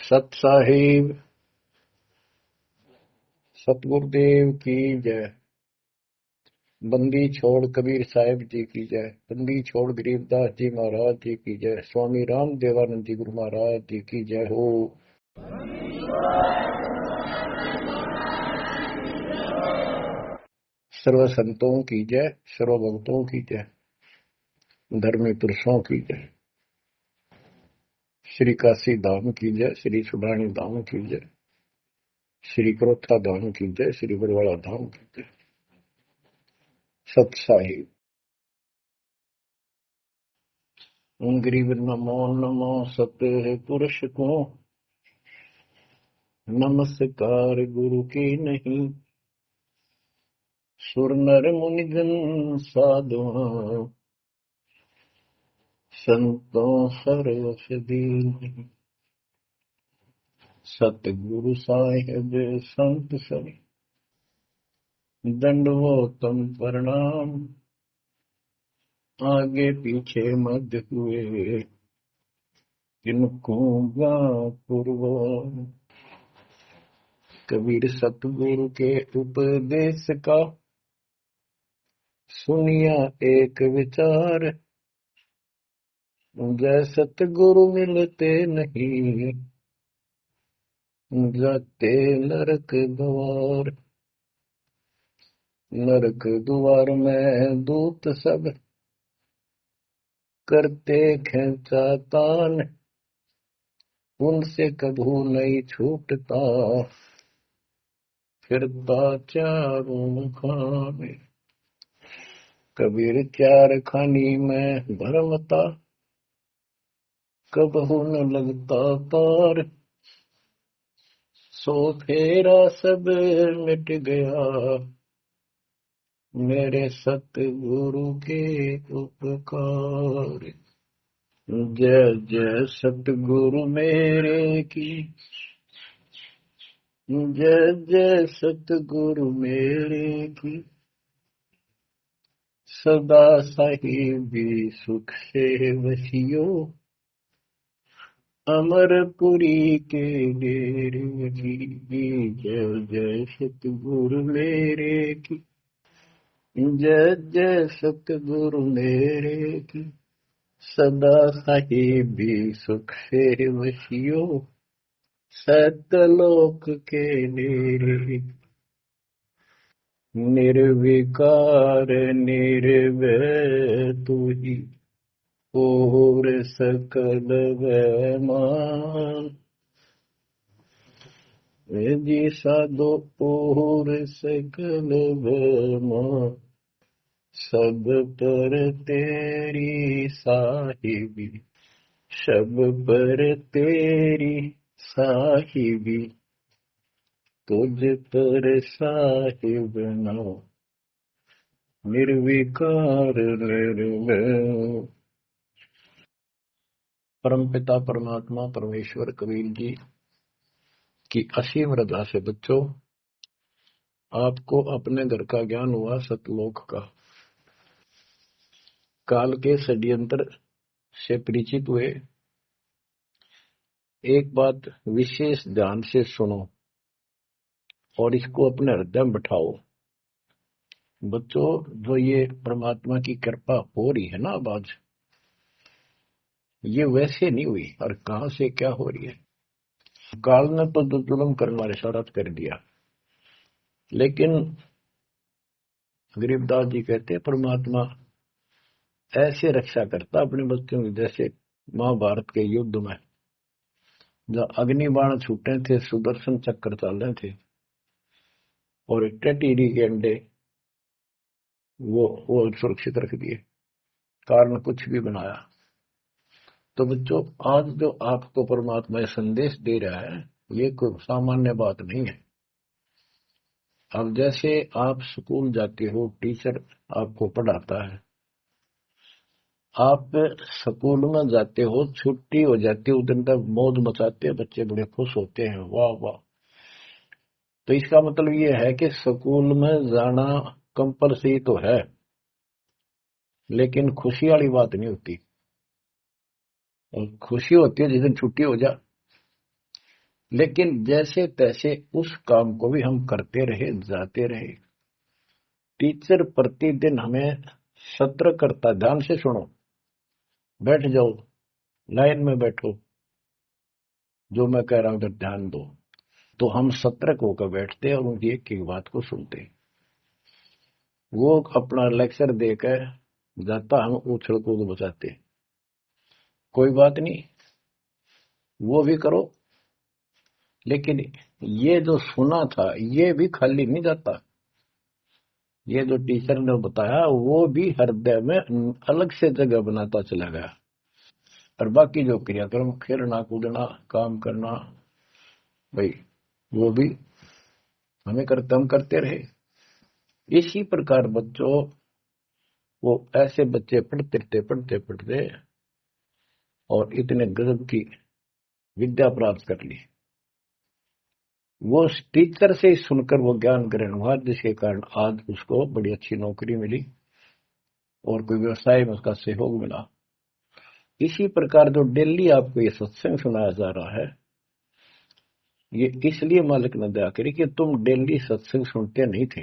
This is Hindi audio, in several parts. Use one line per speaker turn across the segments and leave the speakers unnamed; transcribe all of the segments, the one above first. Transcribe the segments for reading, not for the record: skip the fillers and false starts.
सत साहिब सतगुरुदेव की जय। बंदी छोड़ कबीर साहिब जी की जय। बंदी छोड़ गरीबदास जी महाराज जी की जय। स्वामी राम देवानंद जी गुरु महाराज जी की जय हो। सर्व संतों की जय, सर्व भक्तों की जय, धर्मी पुरुषों की जय। श्री काशी धाम की जय, श्री सुडानी धाम की जय, श्री क्रोथा धाम की जय, श्री बरवाड़ा धाम की जय। सत साहिब गरीब नमो नमो सत्य पुरुष को नमस्कार गुरु की नहीं। सुर नर मुनिजन साधु संतों सरस दीन। सतगुरु साहिब संत सब दंडवतम प्रणाम। आगे पीछे मध्य हुए किनको पूर्व। कबीर सतगुरु के उपदेश का सुनिया एक विचार। जय सतगुरु मिलते नहीं जाते नरक द्वार। नरक द्वार में दूत सब करते खेचातान। उनसे कभू नहीं छूटता फिरता चारों खाने। कबीर चार खानी में भरमता कबहू न लगता पार। सो फेरा सब मिट गया मेरे सतगुरु के उपकार। जय जय सतगुरु मेरे की जय जय सतगुरु मेरे की। सदा साहिबी सुख से वसियो अमरपुरी के डेरे की। जय जय सतगुरु मेरे की जय जय सतगुरु मेरे की। सदा साहिबी सुख से वसियो सतलोक के डेरे। निर्विकार निर्भय तू ही और सकल वैमान। जी साधो और सकल वैमान। सब पर तेरी साहिबी सब पर तेरी साहिबी। तुझ पर साहिब नो निर्विकार निर्भय। परमपिता परमात्मा परमेश्वर कबीर जी की असीम रजा से बच्चों आपको अपने घर का ज्ञान हुआ सतलोक का। काल के षड्यंत्र से परिचित हुए। एक बात विशेष ध्यान से सुनो और इसको अपने हृदय में बिठाओ। बच्चों जो ये परमात्मा की कृपा हो रही है ना अब आज, ये वैसे नहीं हुई और कहां से क्या हो रही है। काल ने तो जुल्म करने वाले सारा कर दिया, लेकिन गरीबदास जी कहते हैं परमात्मा ऐसे रक्षा करता अपने बच्चों की, जैसे महाभारत के युद्ध में जब अग्निबाण छूटे थे, सुदर्शन चक्र चल रहे थे और टेटीरी के अंडे वो सुरक्षित रख दिए, कारण कुछ भी बनाया। तो बच्चों आज जो आपको परमात्मा संदेश दे रहा है ये कोई सामान्य बात नहीं है। अब जैसे आप स्कूल जाते हो, टीचर आपको पढ़ाता है, आप स्कूल में जाते हो, छुट्टी हो जाती है, उस दिन तक मौज मचाते हैं, बच्चे बड़े खुश होते हैं, वाह वाह। तो इसका मतलब ये है कि स्कूल में जाना कंपलसरी तो है, लेकिन खुशी वाली बात नहीं होती। और खुशी होती है जिस दिन छुट्टी हो जाए। लेकिन जैसे तैसे उस काम को भी हम करते रहे, जाते रहे। टीचर प्रतिदिन हमें सत्र करता, ध्यान से सुनो, बैठ जाओ, लाइन में बैठो, जो मैं कह रहा हूं अगर ध्यान दो, तो हम सतर्क होकर बैठते और उनकी एक एक बात को सुनते। वो अपना लेक्चर देकर जाता, हम उछल कूद बचाते, कोई बात नहीं, वो भी करो। लेकिन ये जो सुना था ये भी खाली नहीं जाता, ये जो टीचर ने बताया वो भी हृदय में अलग से जगह बनाता चला गया। और बाकी जो क्रियाक्रम, खेलना कूदना, काम करना, भाई वो भी हम करते रहे। इसी प्रकार बच्चों, वो ऐसे बच्चे पढ़ते और इतने गजब की विद्या प्राप्त कर ली। वो टीचर से ही सुनकर वो ज्ञान ग्रहण हुआ, जिसके कारण आज उसको बड़ी अच्छी नौकरी मिली और कोई व्यवसाय में उसका सहयोग मिला। इसी प्रकार जो डेली आपको ये सत्संग सुनाया जा रहा है, ये इसलिए मालिक ने दया करी कि तुम डेली सत्संग सुनते नहीं थे।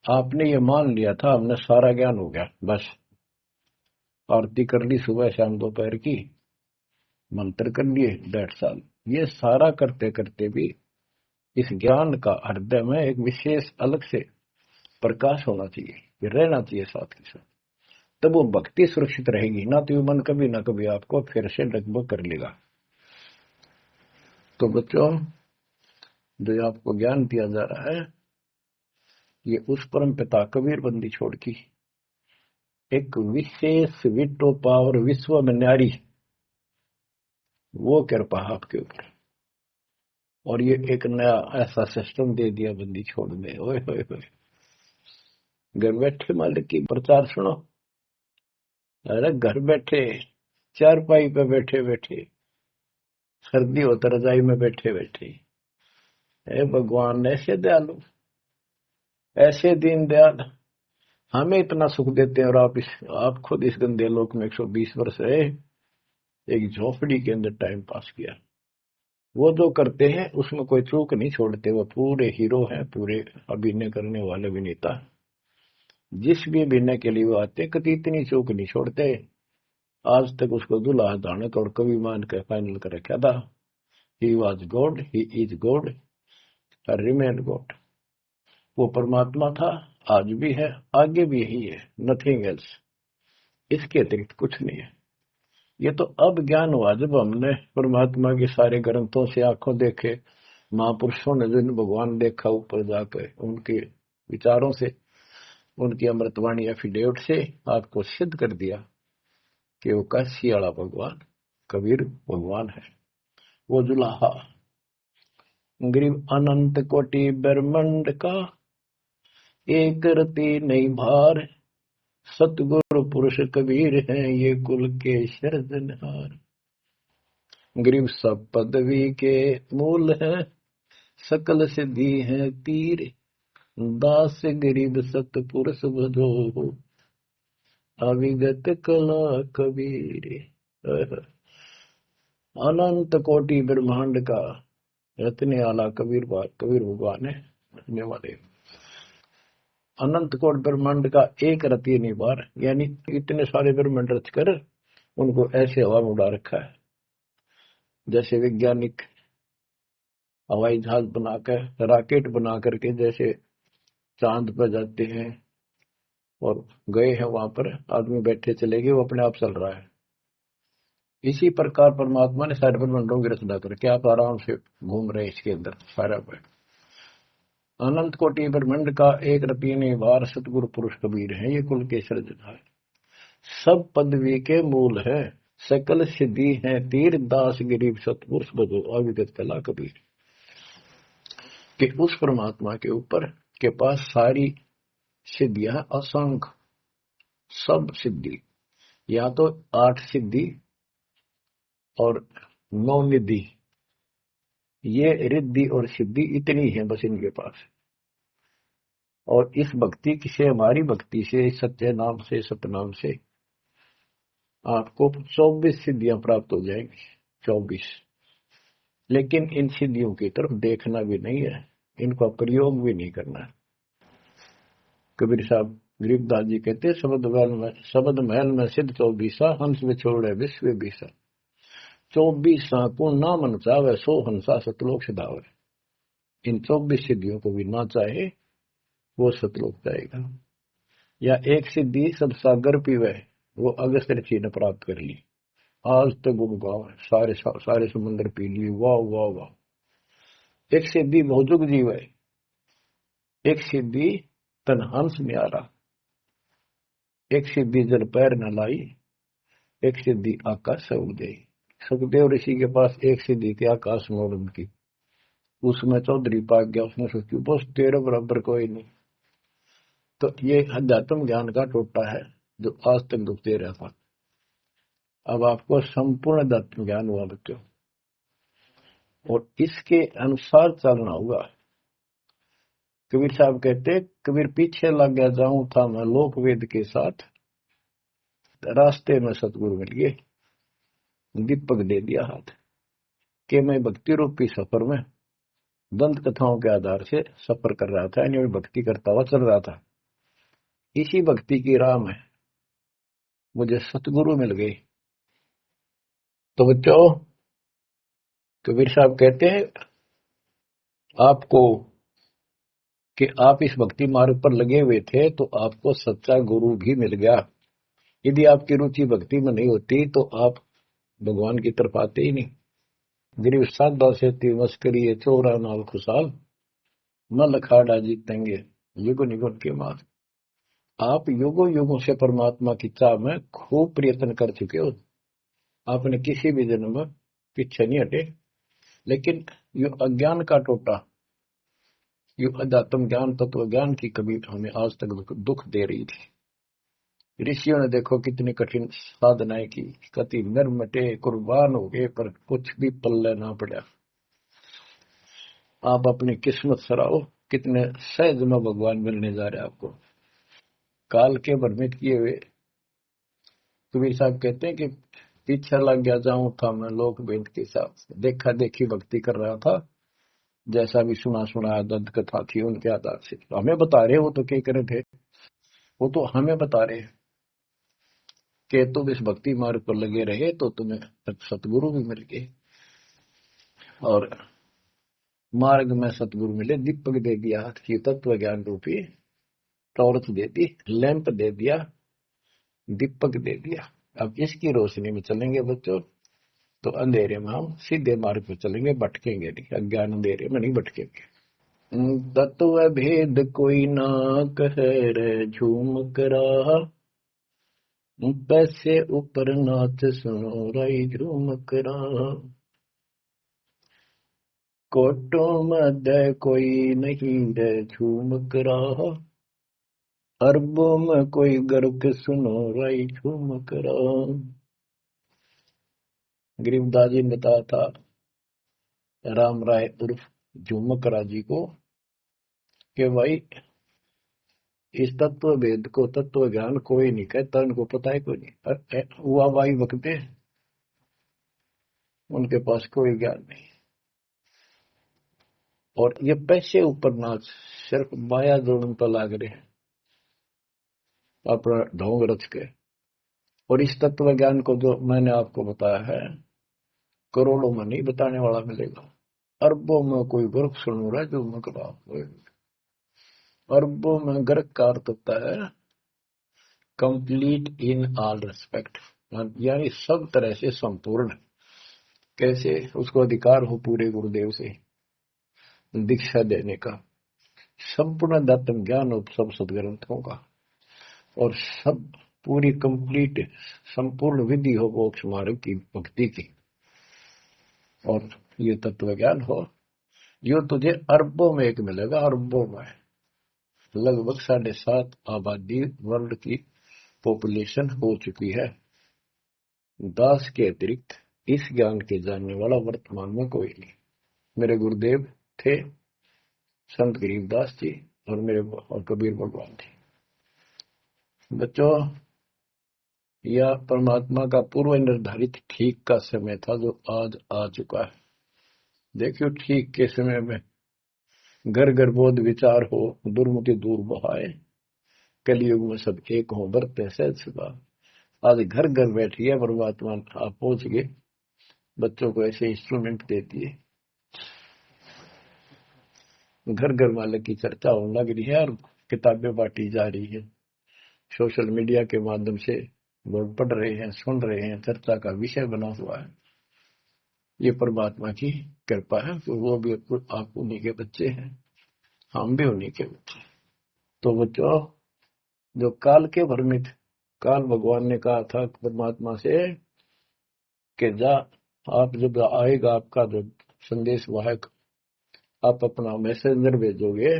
आपने ये मान लिया था हमने सारा ज्ञान हो गया, बस आरती कर ली सुबह शाम दोपहर की, मंत्र कर लिए, 1.5 साल। ये सारा करते करते भी इस ज्ञान का हृदय में एक विशेष अलग से प्रकाश होना चाहिए, ये रहना चाहिए साथ के साथ। तब वो भक्ति सुरक्षित रहेगी, ना तो मन कभी ना कभी आपको फिर से डगमग कर लेगा। तो बच्चों, जो आपको ज्ञान दिया जा रहा है, ये उस परम पिता कबीर बंदी छोड़ की एक विशेष विटो पावर विश्व में न्यारी, वो कृपा आपके ऊपर। और ये एक नया ऐसा सिस्टम दे दिया बंदी छोड़ में, ओए होए होए। घर बैठे मालिक की प्रचार सुनो। अरे घर बैठे, चारपाई पे बैठे बैठे, सर्दी हो तो रजाई में बैठे बैठे, हे भगवान ऐसे दयालु, ऐसे दीन दयाल, हमें इतना सुख देते हैं। और आप खुद इस गंदे लोक में 120 वर्ष रहे, एक झोपड़ी के अंदर टाइम पास किया। वो जो करते हैं उसमें कोई चूक नहीं छोड़ते, वो पूरे हीरो हैं, पूरे अभिनय करने वाले अभिनेता। जिस भी अभिनय के लिए वो आते, कभी इतनी चूक नहीं छोड़ते। आज तक उसको दुल्हा दानक और कवि मान के फाइनल कर रखा था। He was God, he is God, remain God. वो परमात्मा था, आज भी है, आगे भी यही है, नथिंग एल्स। इसके अतिरिक्त कुछ नहीं है। ये तो अब ज्ञान हुआ जब हमने परमात्मा के सारे ग्रंथों से आंखों देखे, महापुरुषों ने जिन भगवान देखा ऊपर जाकर, उनके विचारों से, उनकी अमृतवाणी एफिडेविट से आपको सिद्ध कर दिया कि वो काशी वाला भगवान कबीर भगवान है। वो जुलाहा गरीब अनंत कोटि ब्रह्मांड का एक रति नहीं भार, सतगुरु पुरुष कबीर हैं ये कुल के सिरजनहार। गरीब सब पदवी के मूल है, सकल सिद्धि है तीर, दास गरीब सतपुरुष भजो, अविगत कला कबीर। अनंत कोटि ब्रह्मांड का रत्ने वाला कबीर भगवान है, रत्ने वाले। अनंत कोट ब्रह्मांड का एक रति निवार, यानी इतने सारे ब्रह्मांड रच कर उनको ऐसे हवा में उड़ा रखा है, जैसे वैज्ञानिक हवाई जहाज बनाकर, रॉकेट बना करके जैसे चांद पर जाते हैं और गए हैं, वहां पर आदमी बैठे चले गए, वो अपने आप चल रहा है। इसी प्रकार परमात्मा ने सारे ब्रह्मांडों की रचना करके आप आराम से घूम रहे इसके अंदर सारा पर। अनंत कोटि ब्रह्मांड का एक रति निवार, सतगुरु पुरुष कबीर है ये कुल के सिरजनहार। सब पदवी के मूल है, सकल सिद्धि है तीर, दास गरीब सतपुरुष भजो, अविगत कला कबीर। कि उस परमात्मा के ऊपर के पास सारी सिद्धियां, असंख्य सब सिद्धि, या तो 8 सिद्धि और 9 निधि, ये रिद्धि और सिद्धि इतनी है बस इनके पास। और इस भक्ति से, हमारी भक्ति से, सत्य नाम से, सतनाम से आपको 24 सिद्धियां प्राप्त हो जाएंगी। 24 लेकिन इन सिद्धियों की तरफ देखना भी नहीं है, इनका प्रयोग भी नहीं करना है। कबीर साहब गरीबदास जी कहते हैं, शब्द महल में सिद्ध 24 हंस में छोड़े विश्व 20 24 को ना मन चावे सो हंसा सतलोक सदावे। इन 24 सिद्धियों को भी ना चाहे वो सतलोक जाएगा। या एक सिद्धि सब सागर पीवे, वो अगस्त ऋषि ने प्राप्त कर ली। आज तक गुण गाँव सारे समुद्र पी लिए, वाह वाह वाह। एक सिद्धि भौजुग जीव है, एक सिद्धि तन हंस न्यारा, एक सिद्धि जल पैर न लाई, एक सिद्धि आकाश से उड़े। सुखदेव ऋषि के पास एक सिद्धि थी आकाश में उड़न की, उसमें चौधरी पाक गया, उसने सोची बस तेरे बराबर कोई नहीं। तो ये अध्यात्म ज्ञान का टोटा है जो आज तक दुख दे रहा था। अब आपको संपूर्ण अध्यात्म ज्ञान हुआ बच्चों, और इसके अनुसार चलना होगा। कबीर साहब कहते, कबीर पीछे लग गया जाऊं था मैं लोक वेद के साथ, रास्ते में सतगुरु मिल गए, दीपक दे दिया हाथ कि मैं भक्ति रूपी सफर में दंत कथाओं के आधार से सफर कर रहा था, यानी भक्ति करता हुआ चल रहा था। इसी भक्ति की राह में मुझे सतगुरु मिल गए। तो बच्चों, कबीर साहब कहते हैं आपको कि आप इस भक्ति मार्ग पर लगे हुए थे तो आपको सच्चा गुरु भी मिल गया। यदि आपकी रुचि भक्ति में नहीं होती तो आप भगवान की तरफ आते ही नहीं। गरीब साधा से मस्करी है चोरा नाल खुशाल, न लखाड़ा जीतेंगे युग निगुण के मार। आप युगों युगों से परमात्मा की चाह में खूब प्रयत्न कर चुके हो, आपने किसी भी जन्म में पीछे नहीं हटे। लेकिन यो अज्ञान का टोटा, यो अध्यात्म ज्ञान तत्व ज्ञान की कभी हमें आज तक दुख दे रही थी। ऋषियों ने देखो कितनी कठिन साधनाएं की, कति निर्मटे कुर्बान हो गए, पर कुछ भी पल्ले ना पड़ा। आप अपनी किस्मत सराहो, कितने सहज में भगवान मिलने जा रहे हैं आपको। काल के भ्रमित किए हुए कबीर साहब कहते हैं कि पीछे लग गया जाऊं था मैं लोक वेद के साथ, देखा देखी भक्ति कर रहा था, जैसा भी सुना सुना दंत कथा थी उनके आधार से। तो हमें बता रहे, वो तो क्या करे थे, वो तो हमें बता रहे कि तुम इस भक्ति मार्ग पर लगे रहे तो तुम्हें सतगुरु भी मिल गए। और मार्ग में सतगुरु मिले, दीपक दे दिया कि तत्व ज्ञान रूपी टॉर्च दे दी, लैंप दे दिया, दीपक दे दिया। अब इसकी रोशनी में चलेंगे बच्चों तो अंधेरे में हम सीधे मार्ग पर चलेंगे, भटकेंगे नहीं, अज्ञान अंधेरे में नहीं भटकेंगे। तत्व भेद कोई ना कहे रे झूम करा, पैसे ऊपर नाच सुनो राई झूम करा। कोटो मध्य कोई नहीं रे झूम करा, अरबों में कोई गर्क सुनो राई झूम करा। गरीबदास जी ने बताया था राम राय उर्फ झूमकरा जी को कि भाई इस तत्व भेद को, तत्व ज्ञान कोई नहीं कहता, उनको पता है कोई नहीं। हुआ भाई वक्ते उनके पास कोई ज्ञान नहीं, और ये पैसे ऊपर नाच, सिर्फ माया जोड़न पर लाग रहे हैं अपना ढोंग रच के। और इस तत्व ज्ञान को जो मैंने आपको बताया है, करोड़ों में नहीं बताने वाला मिलेगा, अरबों में कोई गर्क सुन रहा है जो मकड़ा। अरबों में गर्क का अर्थ होता है कंप्लीट इन ऑल रेस्पेक्ट, यानी सब तरह से संपूर्ण। कैसे उसको अधिकार हो पूरे गुरुदेव से दीक्षा देने का, संपूर्ण दत्तम ज्ञान हो सब सदग्रंथों का, और सब पूरी कंप्लीट संपूर्ण विधि हो मोक्ष मार्ग की भक्ति की, और ये तत्व ज्ञान हो, यो तुझे अरबों में एक मिलेगा। अरबों में लगभग 7.5 आबादी वर्ल्ड की पॉपुलेशन हो चुकी है। दास के अतिरिक्त इस ज्ञान के जानने वाला वर्तमान में कोई नहीं। मेरे गुरुदेव थे संत गरीबदास जी, और मेरे और कबीर भगवान थे। बच्चों, यह परमात्मा का पूर्व निर्धारित ठीक का समय था जो आज आ चुका है। देखियो ठीक के समय में घर घर बोध विचार हो, दुर्मति दूर बहाए, कलयुग में सब एक हो, बरते सहज सुभा। आज घर घर बैठी है परमात्मा, आप पहुंच गए, बच्चों को ऐसे इंस्ट्रूमेंट देती है, घर घर मालिक की चर्चा होने लग रही है और किताबें बांटी जा रही है। सोशल मीडिया के माध्यम से लोग पढ़ रहे हैं, सुन रहे हैं, चर्चा का विषय बना हुआ है। ये परमात्मा की कृपा है कि वो भी आप उन्हीं के बच्चे हैं, हम भी उन्हीं के बच्चे। तो बच्चों, जो काल के भ्रमित, काल भगवान ने कहा था परमात्मा से कि जा, आप जब आएगा आपका जो संदेश वाहक, आप अपना मैसेंजर भेजोगे,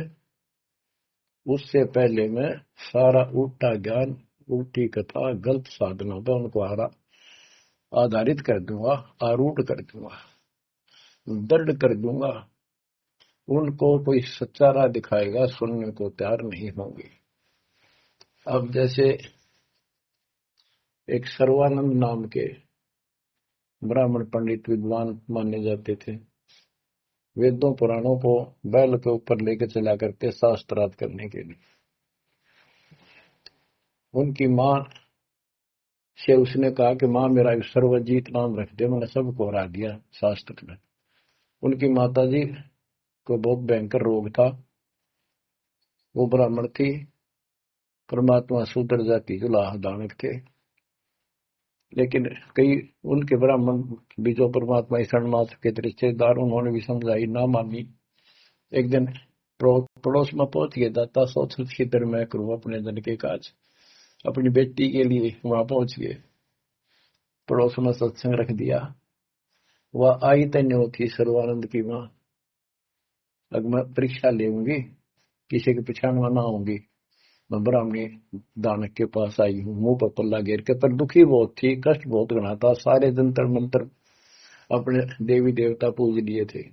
उससे पहले मैं सारा उल्टा ज्ञान, उल्टी कथा, गलत साधना पर उनको आधारित कर दूंगा, आरूढ़ कर दूंगा, दृढ़ कर दूंगा। उनको कोई सच्चा राह दिखाएगा, सुनने को तैयार नहीं होंगे। अब जैसे एक सर्वानंद नाम के ब्राह्मण पंडित विद्वान माने जाते थे, वेदों पुराणों को बैल के ऊपर लेकर चला करते शास्त्रार्थ करने के लिए। उनकी माँ से उसने कहा कि माँ मेरा सर्वजीत नाम रख दे, मैंने सबको हरा दिया शास्त्र में। उनकी माता जी को बहुत भयंकर रोग था, वो ब्राह्मण थी, परमात्मा शूद्र जाति जुलाह दानक थे, लेकिन कई उनके ब्राह्मण भी जो परमात्मा ईश्वरनाथ के रिश्तेदार, उन्होंने भी समझाई, ना मानी। एक दिन पड़ोस में पहुंच गया, दाता सोच खितर मैं करूं अपने धन के काज, अपनी बेटी के लिए वहां पहुंच गए, पड़ोस में सत्संग रख दिया। वह आई तन्य थी सर्वानंद की माँ, अब मैं परीक्षा लेंगी, किसी के पिछाड़ में ना आऊंगी, मैं ब्राह्मणी दानक के पास आई हूँ, मुंह पर पल्ला घेर के, पर दुखी बहुत थी, कष्ट बहुत घना था, सारे जंतर मंत्र अपने देवी देवता पूज लिए थे,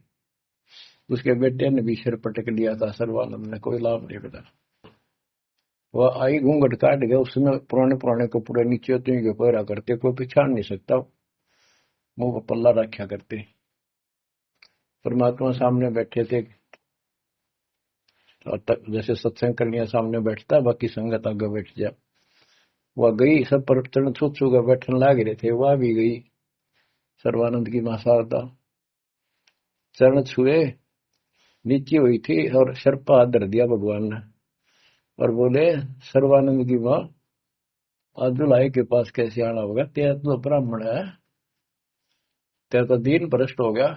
उसके बेटे ने भी सिर पटक लिया था, सर्वानंद ने कोई लाभ नहीं मिला। वह आई, घूंघट काट गया, उसमें पुराने पुराने कपड़े नीचे के पहरा करते, कोई पिछाड़ नहीं सकता, मुंह पर पल्ला रखा करते। परमात्मा सामने बैठे थे, और जैसे सत्संग करने सामने बैठता है, बाकी संगत आगे बैठ जा। वह गई, सब पर चरण छू छू कर बैठने लग रहे थे, वह भी गई, सर्वानंद की मां शारदा, चरण छुए, नीचे हुई थी और सर पर हाथ धर दिया भगवान ने, और बोले, सर्वानंद की मां, आज दुल्हाई के पास कैसे आना होगा, तेरा तो ब्राह्मण है, तेरा तो दीन भ्रष्ट हो गया।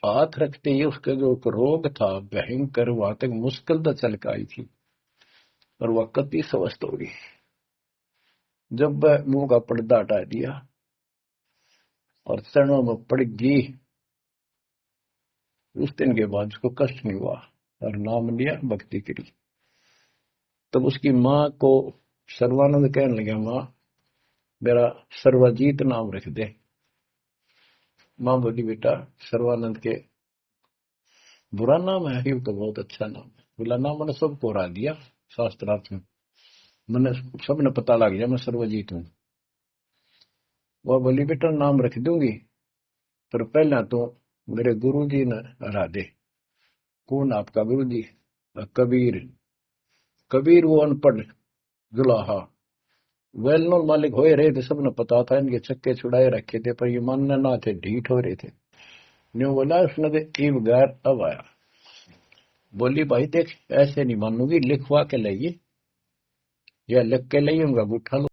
हाथ रखते ही उसका जो रोग था भयंकर, वहां तक मुश्किल तो चल के आई थी, और वह कति स्वस्थ हो गई। जब मुंह का पर्दा हटा दिया और चरणों में पड़ गई, उस दिन के बाद उसको कष्ट नहीं हुआ, और नाम लिया, भक्ति करी। तब उसकी माँ को सर्वानंद कहने लगा, माँ मेरा सर्वजीत नाम रख दे। माँ बोली, बेटा सर्वानंद के बुरा नाम है, ये तो बहुत अच्छा नाम है। बोला, नाम मैंने सबको हरा दिया शास्त्रार्थ में, मैंने सबने पता लग गया मैं सर्वजीत हूँ। वह बोली, बेटा नाम रख दूंगी, पर पहला तो मेरे गुरु जी ने हरा दे। कौन आपका गुरु जी? कबीर। कबीर वो अनपढ़ जुलाहा, वेल नोन मालिक हो रहे थे, सबने पता था, इनके चक्के छुड़ाए रखे थे, पर ये मानने ना थे, ढीठ हो रहे थे। न्यू बोला उसने, ईब गैर अब आया। बोली, भाई देख ऐसे नहीं मानूंगी, लिखवा के लाइए, या लिख के लाइए, उनका गुठा